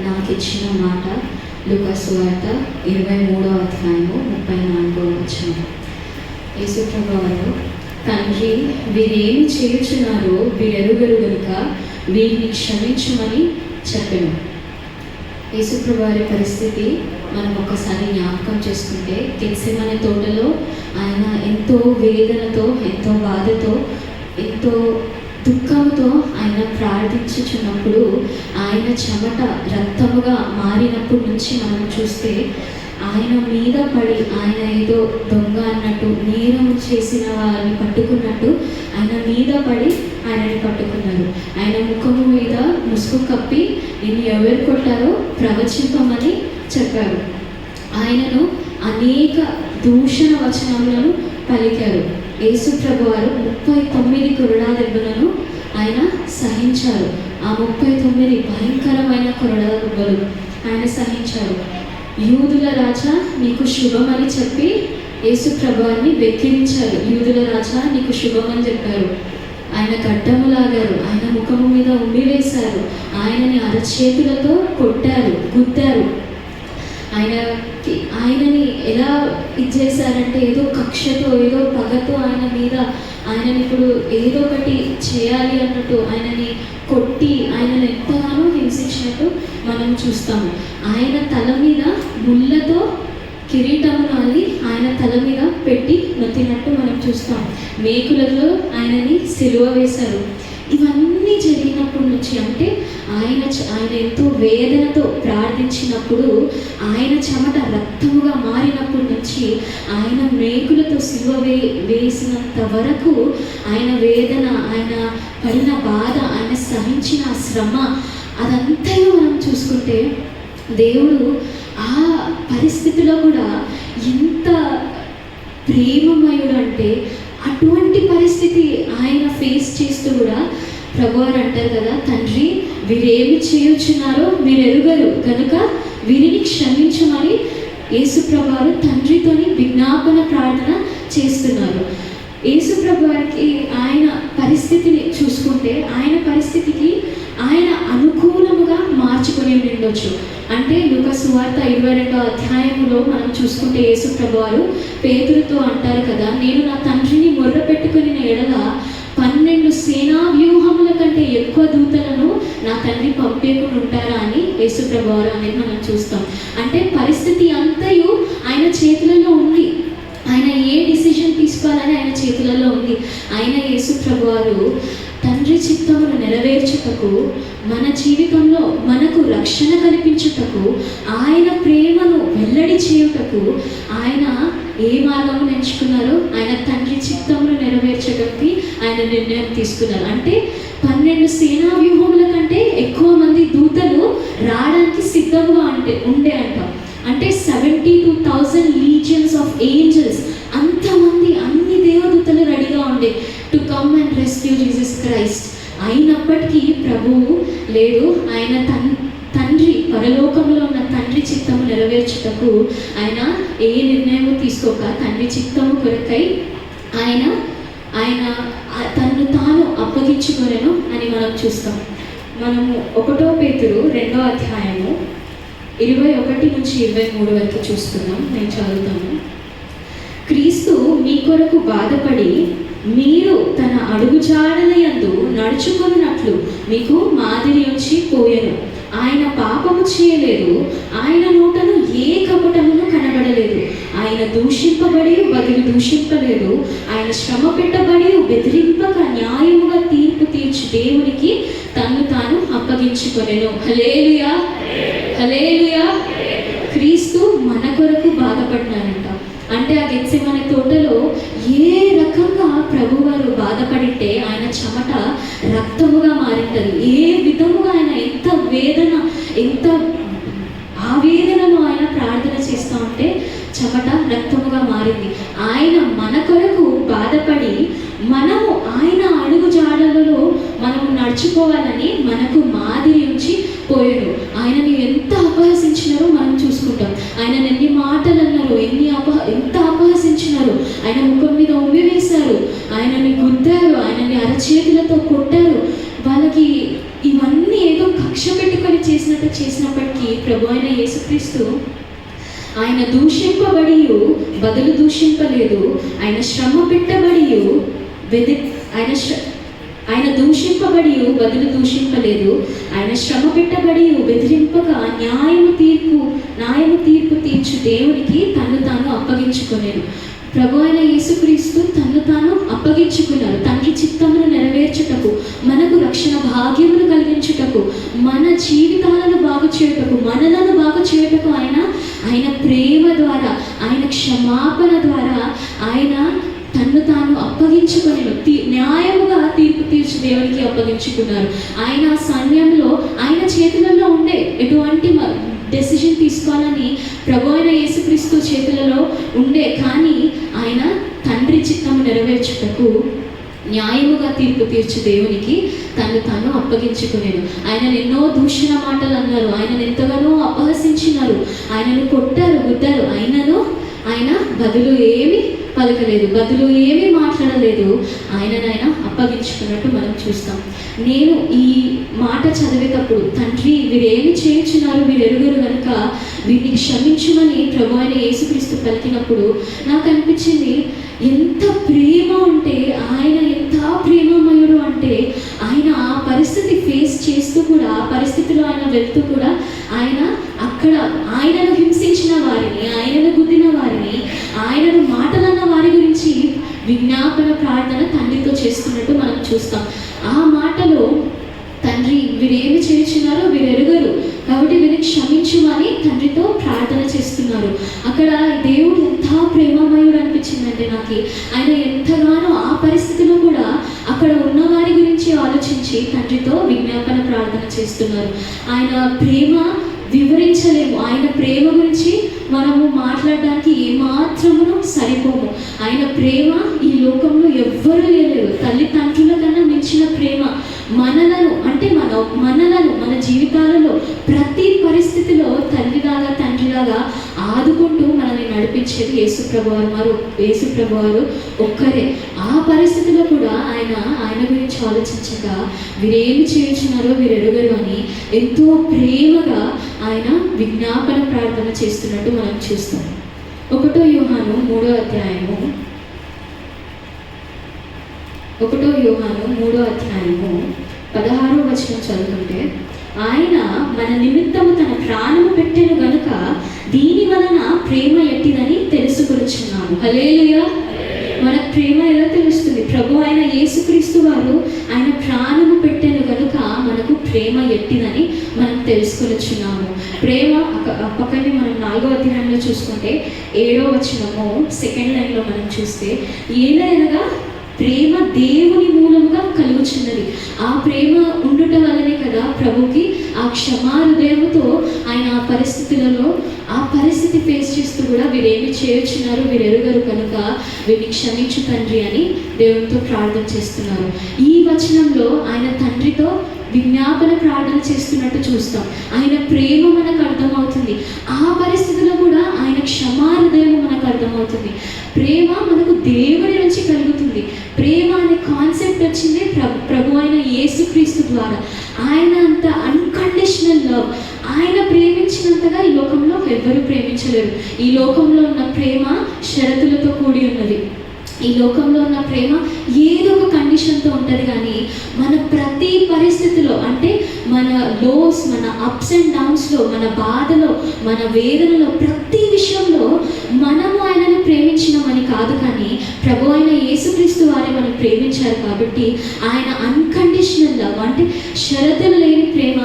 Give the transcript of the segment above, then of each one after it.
నాకు ఇచ్చిన మాట లూకా సువార్త 23వ అధ్యాయము 34వ వచనం. యేసు ప్రభువారు, తండ్రి వీరేమి చేయుచున్నారో వీరెరుగరు గనుక వీరిని క్షమించమని చెప్పాను. యేసు ప్రభువారి పరిస్థితి మనం ఒకసారి జ్ఞాపకం చేసుకుంటే, గెత్సెమనే తోటలో ఆయన ఎంతో వేదనతో, ఎంతో బాధతో, ఎంతో దుఃఖంతో ఆయన ప్రార్థించుచున్నప్పుడు ఆయన చెమట రక్తముగా మారినప్పటి నుంచి మనం చూస్తే ఆయన మీద పడి ఆయన ఏదో దొంగ అన్నట్టు, నేరం చేసిన వారిని పట్టుకున్నట్టు ఆయన మీద పడి ఆయనని పట్టుకున్నారు. ఆయన ముఖము మీద ముసుగు కప్పి నిన్ను ఎవరు కొట్టారో ప్రవచింపమని చెప్పారు. ఆయనను అనేక దూషణ వచనములను పలికారు. యేసు ప్రభువారు 39 కొరడా దెబ్బలను ఆయన సహించారు. ఆ 39 భయంకరమైన కొరడా దెబ్బలు ఆయన సహించారు. యూదుల రాజా నీకు శుభమని చెప్పి యేసు ప్రభువారిని వెక్కిరించారు. యూదుల రాజా నీకు శుభమని చెప్పారు. ఆయన గడ్డము లాగారు, ఆయన ముఖము మీద ఉమ్మివేశారు, ఆయనని అరచేతులతో కొట్టారు, గుద్దారు. ఆయనని ఎలా ఇచ్చేసారంటే ఏదో కక్షతో, ఏదో పగతో ఆయనని ఇప్పుడు ఏదో ఒకటి చేయాలి అన్నట్టు ఆయనని కొట్టి ఆయనను ఎంతగానో హింసించినట్టు మనం చూస్తాము. ఆయన తల మీద ముళ్ళతో కిరీటమును అల్లి ఆయన తల మీద పెట్టి నొత్తినట్టు మనం చూస్తాం. మేకులలో ఆయనని సిలువ వేశారు. ఇవన్నీ జరిగినప్పటి నుంచి, అంటే ఆయన ఎంతో వేదనతో ప్రార్థించినప్పుడు, ఆయన చెమట రక్తముగా మారినప్పటి నుంచి, ఆయన మేకులతో సిలువ వేసినంత వరకు ఆయన వేదన, ఆయన పడిన బాధ, ఆయన సహించిన శ్రమ అదంతా మనం చూసుకుంటే, దేవుడు ఆ పరిస్థితిలో కూడా ఎంత ప్రేమమయుడు అంటే, అటువంటి పరిస్థితి ఆయన ఫేస్ చేస్తూ కూడా ప్రభువారు అంటారు కదా, తండ్రి వీరేమి చేయుచున్నారో మీరు ఎరుగరు కనుక వీరిని క్షమించమని యేసు ప్రభువారు తండ్రితోని విజ్ఞాపన ప్రార్థన చేస్తున్నారు. యేసు ప్రభువారికి ఆయన పరిస్థితిని చూసుకుంటే, ఆయన పరిస్థితికి ఆయన అనుకూలముగా మార్చుకొని ఉండొచ్చు. అంటే లూకా సువార్త 22వ అధ్యాయంలో మనం చూసుకుంటే యేసు ప్రభువారు పేతురుతో అంటారు కదా, నేను నా తండ్రిని మొర్ర పెట్టుకుని ఎడల 12 సేనా వ్యూహముల కంటే ఎక్కువ దూతలను నా తండ్రి పంపేకుండా ఉంటారా అని యేసు ప్రభువారు అనేది మనం చూస్తాం. అంటే పరిస్థితి అంతయు ఆయన చేతులలో ఉంది. ఆయన ఏ డిసిజన్ తీసుకోవాలని ఆయన చేతులలో ఉంది. ఆయన యేసు ప్రభువారు తండ్రి చిత్తమును నెరవేర్చుటకు, మన జీవితంలో మనకు రక్షణ కల్పించుటకు, ఆయన ప్రేమను వెల్లడి చేయుటకు ఆయన ఏ మార్గము ఎంచుకున్నారో ఆయన తండ్రి చిత్తమును నెరవేర్చడానికి ఆయన నిర్ణయం తీసుకున్నారు. అంటే 12 సేనా వ్యూహముల కంటే ఎక్కువ మంది దూతలు రావడానికి సిద్ధంగా ఉండే అంటాం. అంటే 72,000 లీజియన్స్ ఆఫ్ ఏంజల్స్, అంతమంది, అన్ని దేవదూతలు రెడీగా ఉండే to come and rescue Jesus Christ. అయినప్పటికీ ప్రభువు లేడు. ఆయన తండ్రి, పరలోకంలో ఉన్న తండ్రి చిత్తము నెరవేర్చుటకు ఆయన ఏ నిర్ణయము తీసుకోక తండ్రి చిత్తము కొరకై ఆయన తనను తాను అప్పగించుకొనెను అని మనం చూస్తాం. మనము 1 పేతురు 2వ అధ్యాయము 21 నుంచి 23 వరకు చూస్తున్నాం. నేను చదువుతాను. క్రీస్తు మీ కొరకు బాధపడి మీరు తన అడుగుజాడల యందు నడుచుకొనున్నట్లు మీకు మాదిరి ఉంచి పోయెను. ఆయన పాపము చేయలేదు, ఆయన నోటను ఏ కపటమును కనబడలేదు. ఆయన దూషింపబడి బదులు దూషింపలేదు, ఆయన శ్రమ పెట్టబడి బెదిరింపక న్యాయముగా తీర్పు తీర్చి దేవునికి తన్ను తాను అప్పగించుకొనెను. హల్లెలూయా, హల్లెలూయా. క్రీస్తు మన కొరకు బాధపడినారంట. అంటే ఆ గెత్సెమనే తోటలో ఏ రకంగా ప్రభువారు బాధపడితే ఆయన చెమట రక్తముగా మారింటది. ఏ విధముగా ఆయన ఎంత వేదన, ఎంత ఆవేదనలో ఆయన ప్రార్థన చేస్తూ ఉంటే చెమట రక్తముగా మారింది. ఆయన మన కొరకు బాధపడి మనము ఆయన అడుగు జాడలలో మనము నడుచుకోవాలని మనకు మాదిరి ఉంచి పోయాడు. ఆయనని ఎంత అపహసించినారో మనం చూసుకుంటాం. ఆయనని ఎన్ని మాటలు అన్నారు, ఎంత అపహసించినారు. ఆయన ముఖం మీద ఉమ్మి వేశారు, ఆయనని గుద్దారు, ఆయనని అరచేతులతో కొట్టారు. వాళ్ళకి ఇవన్నీ ఏదో కక్ష పెట్టుకొని చేసినట్టు ఎంత చేసినప్పటికీ ప్రభు అయిన యేసుక్రీస్తు ఆయన దూషింపబడి బదులు దూషింపలేదు, ఆయన శ్రమ పెట్టబడి ఆయన దూషింపబడి బదులు దూషింపలేదు, ఆయన శ్రమ పెట్టబడి బెదిరింపగా న్యాయము తీర్పు తీర్చు దేవునికి తను తాను అప్పగించుకునేను. ప్రభు అయిన యేసుక్రీస్తు తను తాను అప్పగించుకున్నారు. తండ్రి చిత్తమును నెరవేర్చుటకు, మనకు రక్షణ భాగ్యమును కలిగించుటకు, మన జీవితాలను బాగు చేయుటకు, మనలను బాగు చేయుటకు ఆయన ప్రేమ ద్వారా, ఆయన క్షమాపణ ద్వారా ఆయన తన్ను తాను అప్పగించుకొని న్యాయముగా తీర్పు తీర్చి దేవునికి అప్పగించుకున్నారు. ఆయన సమయంలో ఆయన చేతులలో ఉండే ఎటువంటి డెసిషన్ తీసుకోవాలని ప్రభు అయిన యేసుక్రీస్తు చేతులలో ఉండే, కానీ ఆయన తండ్రి చిత్తము నెరవేర్చుటకు న్యాయముగా తీర్పు తీర్చి దేవునికి తను తాను అప్పగించుకునేను. ఆయనను ఎన్నో దూషణ మాటలు అన్నారు, ఆయనను ఎంతగానో అపహసించినారు, ఆయనను కొట్టారు, గుద్దారు, ఆయన బదులు ఏమి పలకలేదు, బదులు ఏమీ మాట్లాడలేదు, ఆయన అప్పగించుకున్నట్టు మనం చూస్తాం. నేను ఈ మాట చదివేటప్పుడు తండ్రి వీరేమి చేయుచున్నారు, వీరు ఎరుగరు కనుక వీరిని క్షమించుమని ప్రభు అయిన యేసుక్రీస్తు పలికినప్పుడు నాకు అనిపించింది, ఎంత ప్రేమ ఉంటే ఆయన, ఎంత ప్రేమమయుడు అంటే ఆయన ఆ పరిస్థితి ఫేస్ చేస్తూ కూడా, ఆ పరిస్థితిలో ఆయన వెళ్తూ కూడా ఆయన అక్కడ ఆయనను హింసించిన వారిని, ఆయనను గుద్దిన వారిని, ఆయనను మాటలన్న వారి గురించి విజ్ఞాపన ప్రార్థన తండ్రితో చేస్తున్నట్టు మనం చూస్తాం. ఆ మాటలో తండ్రి వీరేమి చేయుచున్నారో వీరు ఎరుగరు కాబట్టి వీరిని క్షమించుమని తండ్రితో ప్రార్థన చేస్తున్నారు. అక్కడ దేవుడు ఎంత ప్రేమమయుడు అనిపించిందంటే నాకు, ఆయన ఎంతగానో ఆ పరిస్థితిలో కూడా అక్కడ ఉన్న వారి గురించి ఆలోచించి తండ్రితో విజ్ఞాపన ప్రార్థన చేస్తున్నారు. ఆయన ప్రేమ వివరించలేము, ఆయన ప్రేమ గురించి మనము మాట్లాడడానికి ఏమాత్రమును సరిపోము. ఆయన ప్రేమ ఈ లోకంలో ఎవ్వరూ లేరు. తల్లిదండ్రుల కన్నా మించిన ప్రేమ మనలను మన జీవితాలలో ప్రతి పరిస్థితిలో తల్లిలాగా తండ్రిలాగా ఆదుకుంటూ మనల్ని నడిపించేది యేసుప్రభు వారు ఒక్కరే. ఆ పరిస్థితిలో కూడా ఆయన గురించి ఆలోచించగా వీరేమి చేయుచున్నారో వీరు ఎరుగరు అని ఎంతో ప్రేమగా ఆయన విజ్ఞాపన ప్రార్థన చేస్తున్నట్టు మనం చూస్తాం. 1 యోహాను 3వ అధ్యాయము 16వ వచనం చదువుకుంటే, ఆయన మన నిమిత్తము తన ప్రాణము పెట్టెను గనుక దీని వలన ప్రేమ ఎట్టిదని తెలుసుకొనుచున్నాము. హల్లెలూయా. మన ప్రేమ ఎలా తెలుస్తుంది? ప్రభు అయిన యేసుక్రీస్తు వారు ఆయన ప్రాణము పెట్టెను గనుక మనకు ప్రేమ ఎట్టిదని మనం తెలుసుకొనుచున్నాము. ప్రేమ పక్కనే మనం 4వ అధ్యాయంలో చూసుకుంటే 7వ వచనము సెకండ్ లైన్లో మనం చూస్తే, ఏలయనగా ప్రేమ దేవుని మూలముగా కలుగుచున్నది. ఆ ప్రేమ ఉండుట వల్లనే కదా ప్రభుకి ఆ క్షమా హృదయముతో ఆయన ఆ పరిస్థితులలో ఆ పరిస్థితి ఫేస్ చేస్తూ కూడా వీరేమి చేయుచున్నారు వీరు ఎరుగరు కనుక వీరిని క్షమించు తండ్రి అని దేవునితో ప్రార్థన చేస్తున్నారు. ఈ వచనంలో ఆయన తండ్రితో విజ్ఞాపన ప్రార్థన చేస్తున్నట్టు చూస్తాం. ఆయన ప్రేమ మనకు అర్థమవుతుంది. ఆ పరిస్థితిలో కూడా ఆయన క్షమా హృదయం మనకు అర్థమవుతుంది. ప్రేమ మనకు దేవుడి నుంచి కలుగుతుంది. ప్రేమ అనే కాన్సెప్ట్ వచ్చిందే ప్రభు అయిన యేసుక్రీస్తు ద్వారా. ఆయన అంత అన్కండిషనల్ లవ్, ఆయన ప్రేమించినంతగా ఈ లోకంలో ఎవ్వరూ ప్రేమించలేరు. ఈ లోకంలో ఉన్న ప్రేమ షరతులతో కూడి ఉన్నది. ఈ లోకంలో ఉన్న ప్రేమ ఏదో ఒక కండిషన్తో ఉంటుంది, కానీ మన ప్రతి పరిస్థితిలో, అంటే మన లోస్, మన అప్స్ అండ్ డౌన్స్లో, మన బాధలో, మన వేదనలో, ప్రతి విషయంలో మనము ఆయనను ప్రేమించినామని కాదు, కానీ ప్రభు అయిన యేసుక్రీస్తు వారే మనం ప్రేమించారు కాబట్టి ఆయన అన్కండిషనల్ లవ్, అంటే షరతులు లేని ప్రేమ,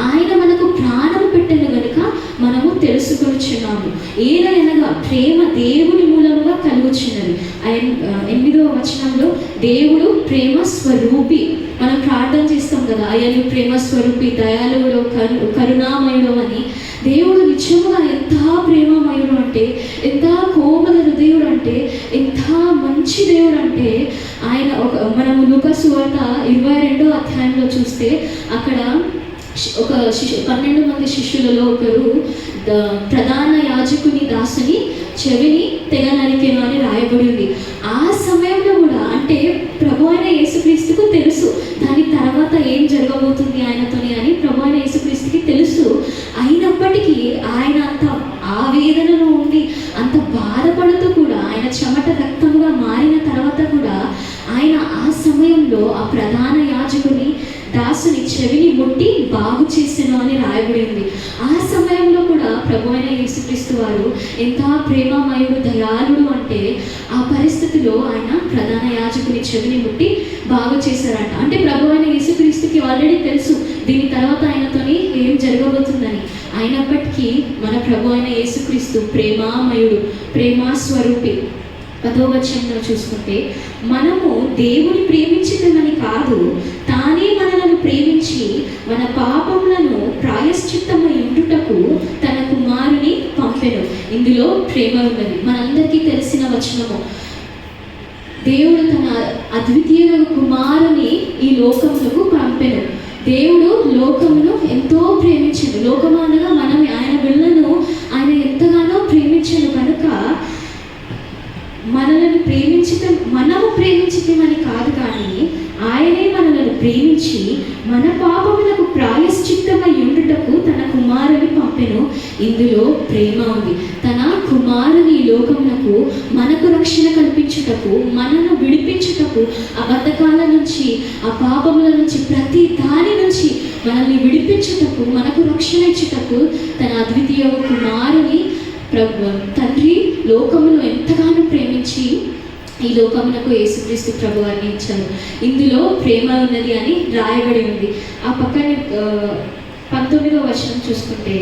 ఆయన మనకు ప్రాణం పెట్టను కనుక మనము తెలుసుకొనిచున్నాము. ఏదైనా ప్రేమ దేవుని మూలముగా కలుగుచున్నది. 8వ వచనంలో దేవుడు ప్రేమ స్వరూపి. మనం ప్రార్థన చేస్తాం కదా, అయ్యను ప్రేమ స్వరూపి, దయాళుడు, కరుణామయుడు అని. దేవుడు నిజముగా ఎంత ప్రేమమయుడు అంటే, ఎంత కోమల హృదయుడు అంటే, ఎంత మంచి దేవుడు అంటే ఆయన మనము లూకా సువార్త 22వ అధ్యాయంలో చూస్తే అక్కడ 12 మంది శిష్యులలో ఒకరు ప్రధాన యాజకుని దాసుని చెవిని తెగ నరికెను అని రాయబడి ఉంది. ఆ సమయంలో కూడా, అంటే ప్రభు అయిన యేసుక్రీస్తుకు తెలుసు దాని తర్వాత ఏం జరగబోతుంది ఆయనతోని అని ప్రభు అయిన యేసుక్రీస్తుకి తెలుసు. ఆ ప్రధాన యాజకుని దాసుని చెవిని ముట్టి బాగు చేసెను అని రాయబడి ఉంది. ఆ సమయంలో కూడా ప్రభు అయిన యేసుక్రీస్తు వారు ఎంత ప్రేమమయుడు, దయాళుడు అంటే ఆ పరిస్థితిలో ఆయన ప్రధాన యాజకుని చెవిని ముట్టి బాగు చేశారంట. అంటే ప్రభు అయిన యేసుక్రీస్తుకి ఆల్రెడీ తెలుసు దీని తర్వాత ఆయనతోని ఏం జరగబోతుందని. అయినప్పటికీ మన ప్రభు అయిన యేసుక్రీస్తు ప్రేమామయుడు, ప్రేమాస్వరూపి. 10వ వచనంలో చూసుకుంటే, మనము దేవుని ప్రేమించటమని కాదు, తానే మనలను ప్రేమించి మన పాపములను ప్రాయశ్చిత్తమై ఉండుటకు తన కుమారుని పంపెను. ఇందులో ప్రేమ ఉన్నది. మనందరికీ తెలిసిన వచనము, దేవుడు తన అద్వితీయ కుమారుని ఈ లోకములకు పంపెను. దేవుడు లోకమును ఎంతో ప్రేమించను. లోకము అనగా మనమే, ఆయన బిడ్డలను ఆయన ఎంతగానో ప్రేమించను కనుక మనలను మనము ప్రేమించటమని కాదు, కానీ ఆయనే మనలను ప్రేమించి మన పాపములకు ప్రాయశ్చిత్తమై ఉండుటకు తన కుమారుని పంపెను. ఇందులో ప్రేమ ఉంది. తన కుమారుని లోకమునకు మనకు రక్షణ కల్పించుటకు, మనను విడిపించుటకు, ఆ బద్ధకాల నుంచి, ఆ పాపముల నుంచి, ప్రతి దాని నుంచి మనల్ని విడిపించుటకు, మనకు రక్షణ ఇచ్చుటకు తన అద్వితీయ కుమారుని తండ్రి లోకమును ఎంతగానో ప్రేమించి ఈ లోకమునకు యేసుక్రీస్తు ప్రభువాన్ని ఇచ్చారు. ఇందులో ప్రేమ ఉన్నది అని రాయబడి ఉంది. ఆ పక్కనే 19వ వచనం చూసుకుంటే,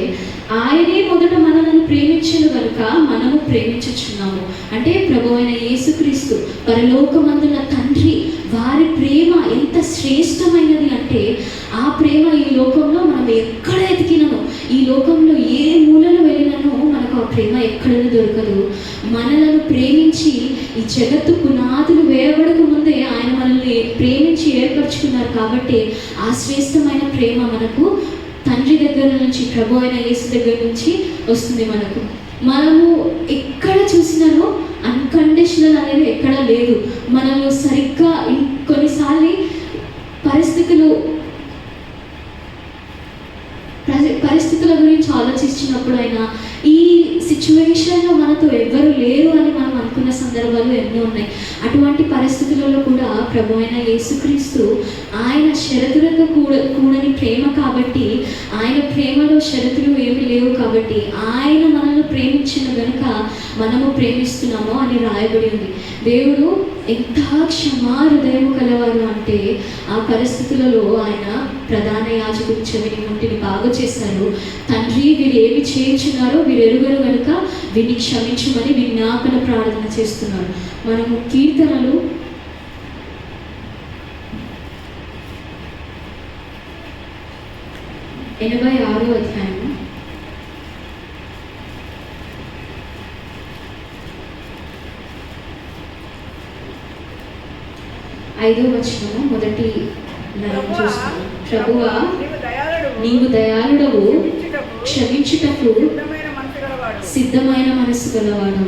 ఆయనే మొదట మనలను ప్రేమించను కనుక మనము ప్రేమించుచున్నాము. అంటే ప్రభు అయిన యేసుక్రీస్తు పరలోకమందున తండ్రి వారి ప్రేమ ఎంత శ్రేష్టమైనది అంటే, ఆ ప్రేమ ఈ లోకంలో మనం ఎక్కడ ఎతికినను, ఈ లోకంలో ఏ మూలలో వెళ్ళినను మనకు ఆ ప్రేమ ఎక్కడనూ దొరకదు. మనలను ప్రేమించి ఈ జగత్తు పునాదులు వేయబడక ముందే ఆయన మనల్ని ప్రేమించి ఏర్పరచుకున్నారు. కాబట్టి ఆ శ్రేష్టమైన ప్రేమ మనకు తండ్రి దగ్గర నుంచి, ప్రభు అయిన యేసు దగ్గర నుంచి వస్తుంది. మనము ఎక్కడ చూసినానో అన్కండిషనల్ అనేది ఎక్కడ లేదు. మనము సరిగ్గా కొన్నిసార్లు పరిస్థితుల గురించి ఆలోచించినప్పుడు అయినా ఈ సిచ్యువేషన్లో మనతో ఎవ్వరు లేరు అని మనం అనుకున్న సందర్భాలు ఎన్నో ఉన్నాయి. అటువంటి పరిస్థితులలో కూడా ప్రభు అయిన యేసుక్రీస్తు ఆయన షరతులతో కూడని ప్రేమ కాబట్టి, ఆయన ప్రేమలో షరతులు ఏమి లేవు కాబట్టి ఆయన మనల్ని ప్రేమించిన కనుక మనము ప్రేమిస్తున్నాము అని రాయబడి ఉంది. దేవుడు ఎంత క్షమా హృదయం కలవారు అంటే, ఆ పరిస్థితులలో ఆయన ప్రధాన యాజకుడి చెవిని ముట్టిని బాగు చేశారు. తండ్రి వీరు ఏమి చేయించున్నారో వీరు ఎరుగరు కనుక వీరిని క్షమించమని విజ్ఞాపన ప్రార్థన చేస్తున్నారు. మనము కీర్తనలు 86వ అధ్యాయం 5వ వచనము మొదటి లైన్ చూస్తాము. ప్రభువా నీవు దయాళుడవు, క్షమించుటకు సిద్ధమైన మనసు గలవాడు.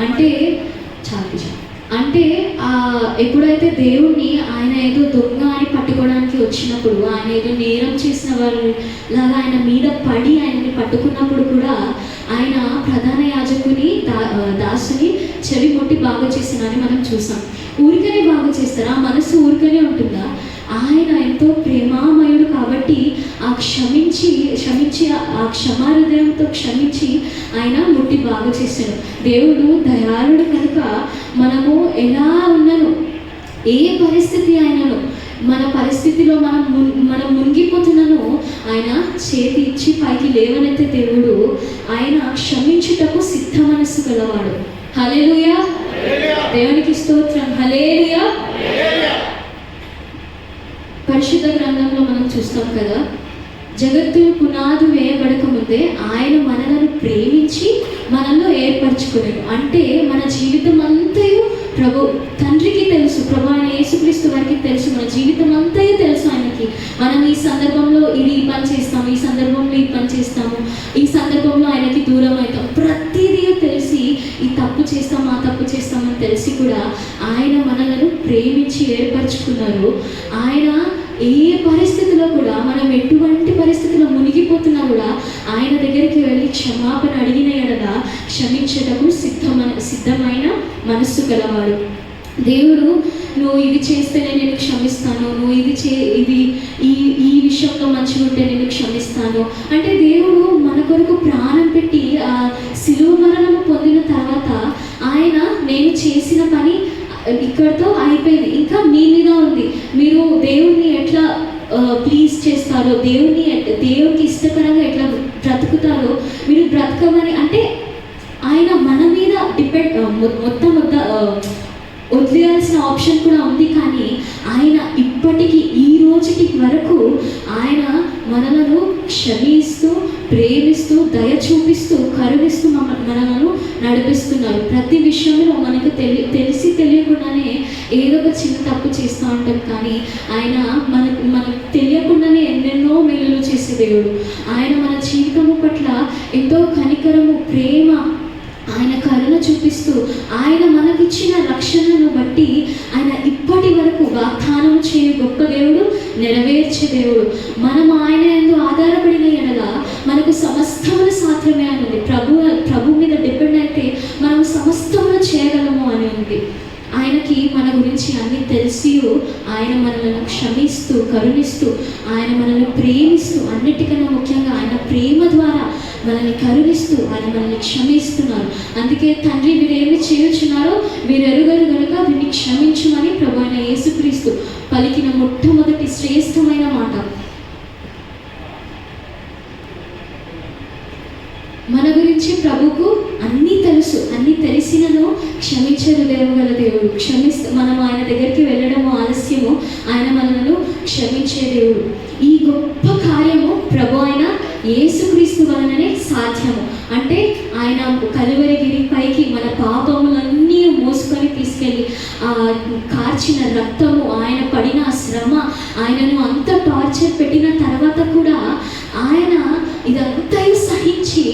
అంటే ఎప్పుడైతే దేవుణ్ణి ఆయన ఏదో దొంగ అని పట్టుకోవడానికి వచ్చినప్పుడు, ఆయన ఏదో నేరం చేసిన వాళ్ళు లాగా ఆయన మీద పడి ఆయనని పట్టుకున్నప్పుడు కూడా ఆయన ప్రధాన యాజకుని దాసుని చెవి ముట్టి బాగు చేసినని మనం చూసాం. ఊరికనే బాగు చేస్తారా? మనసు ఊరికనే ఉంటుందా? ఆయన ఎంతో ప్రేమామయుడు కాబట్టి క్షమించి ఆ క్షమాహృదయంతో క్షమించి ఆయన ముట్టి బాగు చేశాడు. దేవుడు దయాళుడు కనుక మనము ఎలా ఉన్నాను, ఏ పరిస్థితి ఆయనను, మన పరిస్థితిలో మనం మునిగిపోతున్నాను, ఆయన చేతి ఇచ్చి పైకి లేవనైతే దేవుడు ఆయన క్షమించుటకు సిద్ధ మనస్సు గలవాడు. హల్లెలూయా, దేవునికి స్తోత్రం. హల్లెలూయా. పరిశుద్ధ గ్రంథంలో మనం చూస్తాం కదా, జగత్తు పునాది వేయబడక ముందే ఆయన మనలను ప్రేమించి మనల్లో ఏర్పరచుకున్నాడు. అంటే మన జీవితం అంతయు ప్రభు తండ్రికి తెలుసు, ప్రభు ఆయన యేసుక్రీస్తు వారికి తెలుసు, మన జీవితం అంతయు తెలుసు ఆయనకి. మనం ఈ సందర్భంలో ఈ పని చేస్తాము, ఈ సందర్భంలో ఈ పని చేస్తాము, ఈ సందర్భంలో ఆయనకి దూరం అవుతాం, ప్రతిదీ తెలిసి ఈ తప్పు చేస్తాం, ఆ తప్పు చేస్తామని తెలిసి కూడా ఆయన మనలను ప్రేమించి ఏర్పరచుకున్నారు. ఆయన ఏ పరిస్థితిలో కూడా, మనం ఎటువంటి పరిస్థితిలో మునిగిపోతున్నా కూడా ఆయన దగ్గరికి వెళ్ళి క్షమాపణ అడిగిన ఎడల క్షమించటకు సిద్ధమైన మనస్సు గలవాడు. దేవుడు నువ్వు ఇది చేస్తేనే నేను క్షమిస్తాను, నువ్వు ఇది ఈ విషయంలో మంచిగా ఉంటే నేను క్షమిస్తాను అంటే, దేవుడు మన కొరకు ప్రాణం పెట్టి ఆ శిలువ మరణం పొందిన తర్వాత ఆయన నేను చేసిన పని ఇక్కడితో అయిపోయింది, ఇంకా మీ మీద ఉంది. మీరు దేవుణ్ణి ఎట్లా ప్లీజ్ చేస్తారో, దేవునికి ఇష్టకరంగా ఎట్లా బ్రతుకుతారో మీరు బ్రతకమని అంటే, ఆయన మన మీద డిపెండ్ మొత్తం వదిలేయాల్సిన ఆప్షన్ కూడా ఉంది. కానీ ఆయన ఇప్పటికీ ఈ రోజుకి వరకు ఆయన మనలను క్షమిస్తూ, ప్రేమిస్తూ, దయ చూపిస్తూ, కరుణిస్తూ మనలను నడిపిస్తున్నారు. ప్రతి విషయంలో మనకు తెలిసి తెలియకుండానే ఏదో ఒక చిన్న తప్పు చేస్తూ ఉంటాం, కానీ ఆయన మనకు తెలియకుండానే ఎన్నెన్నో మేలులు చేసే దేవుడు. ఆయన మన జీవితము పట్ల ఎంతో కనికరము, ప్రేమ, ఆయన కరుణ చూపిస్తూ, ఆయన మనకిచ్చిన రక్షణను బట్టి ఆయన ఇప్పటి వరకు వాగ్దానం చేయు గొప్ప దేవుడు, నెరవేర్చే దేవుడు. మనం ఆయన యందు ఆధారపడిన ఎడల మనకు సమస్తములు సాధ్యమే అని ఉంది. ప్రభు మీద డిపెండ్ అయితే మనం సమస్తములు చేయగలము అని ఉంది. ఆయనకి మన గురించి అన్నీ తెలిసి ఆయన మనల్ని క్షమిస్తూ, కరుణిస్తూ, ఆయన మనల్ని ప్రేమిస్తూ, అన్నిటికన్నా ముఖ్యంగా ఆయన ప్రేమ ద్వారా మనల్ని కరుణిస్తూ ఆయన మనల్ని క్షమిస్తున్నారు. అందుకే తండ్రి వీరేమి చేయుచున్నారో వీరు ఎరుగరు కనుక వీరిని క్షమించమని ప్రభు అయిన యేసుక్రీస్తు పలికిన మొట్టమొదటి శ్రేష్టమైన మాట. మన గురించి ప్రభుకు అన్నీ తెలుసు, అన్నీ తెలిసినను క్షమించే హృదయం గల దేవుడు. మనం ఆయన దగ్గరికి వెళ్ళడము ఆలస్యము, ఆయన మనలను క్షమించే దేవుడు. ఈ గొప్ప కార్యము ప్రభు అయిన యేసుక్రీస్తు వలననే సాధ్యము. అంటే ఆయన కలువరిగిరి పైకి మన పాపములన్నీ మోసుకొని తీసుకెళ్ళి కార్చిన రక్తము, ఆయన పడిన శ్రమ, ఆయనను అంత టార్చర్ పెట్టిన తర్వాత కూడా ఆయన ఇదంతా సహించి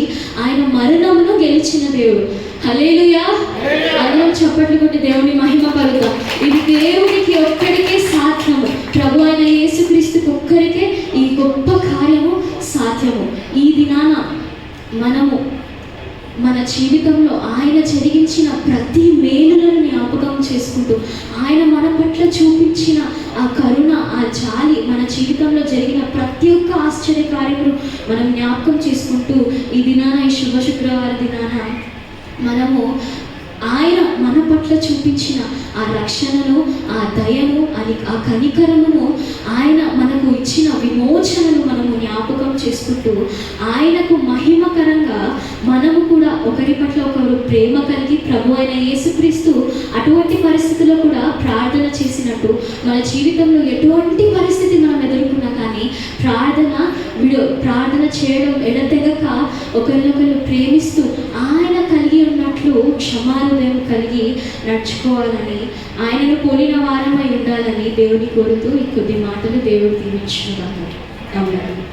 ఆయన మరణమును గెలిచిన దేవుడు. హల్లెలూయా! అందరం చప్పట్లు కొట్టి దేవుని మహిమ పలుకుదాం. ఇది దేవునికి ఒక్కడికే సాధ్యము, ప్రభు అయిన యేసుక్రీస్తుకి ఒక్కరికే ఈ గొప్ప కార్యము సాధ్యము. ఈ దినాన మనము మన జీవితంలో ఆయన జరిగించిన ప్రతి మేలులను జ్ఞాపకం చేసుకుంటూ, ఆయన మన పట్ల చూపించిన ఆ కరుణ, ఆ జాలి, మన జీవితంలో జరిగిన ప్రతి ఒక్క ఆశ్చర్య కార్యమును మనం జ్ఞాపకం చేసుకుంటూ ఈ దినాన, ఈ శుభ శుక్రవార దినాన మనము ఆయన మన పట్ల చూపించిన ఆ రక్షణను, ఆ దయను, ఆ కనికరమును, ఆయన మనకు ఇచ్చిన విమోచనను మనము జ్ఞాపకం చేసుకుంటూ, ఆయనకు మహిమకరంగా మనము కూడా ఒకరి పట్ల ఒకరు ప్రేమ కలిగి, ప్రభు అయిన యేసుక్రీస్తు అటువంటి పరిస్థితుల్లో కూడా ప్రార్థన చేసినట్టు మన జీవితంలో ఎటువంటి పరిస్థితి మనం ఎదుర్కొన్నా కానీ ప్రార్థన చేయడం ఎడతెగక ఒకరినొకరు ప్రేమిస్తూ ఆయన కలిగి ఉన్నట్లు క్షమాహృదయం కలిగి నడుచుకోవాలని, ఆయనను పోలిన వారమై ఉండాలని దేవుని కోరుతూ ఈ కొద్ది మాటలు దేవుడు దీవించుగాక. అవునండి.